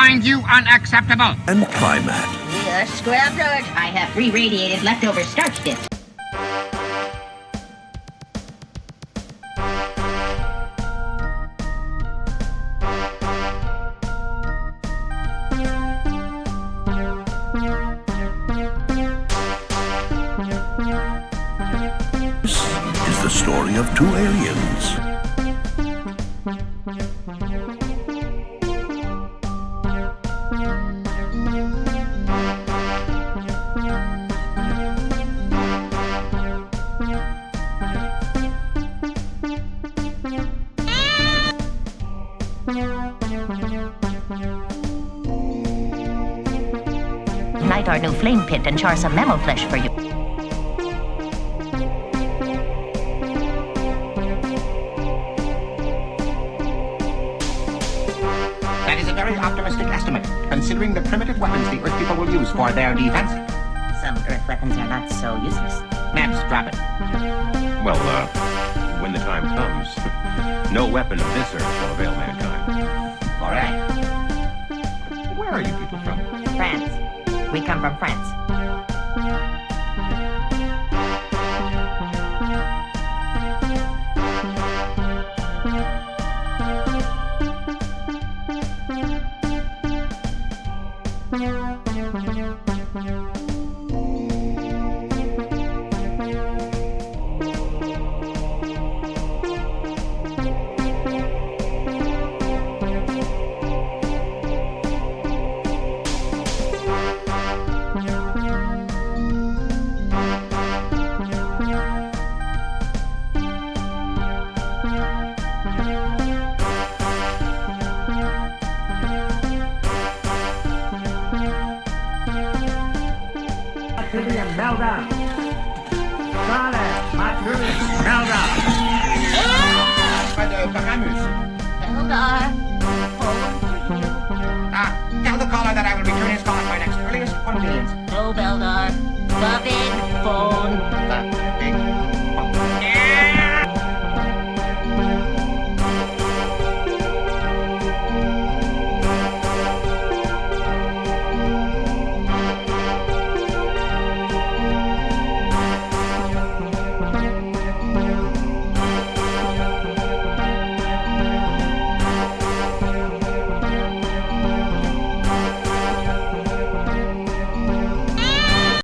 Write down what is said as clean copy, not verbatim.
find you unacceptable. And Prymaat. Scrap George. I have re-radiated leftover starch dips. This is the story of two aliens. Ignite our new flame pit and char some mammal flesh for you. That is a very optimistic estimate, considering the primitive weapons the Earth people will use for their defense. Some Earth weapons are not so useless. Mebs, drop it. Well, when the time comes, no weapon of this Earth shall avail mankind. All right. Where are you people from? France. We come from France. Beldar.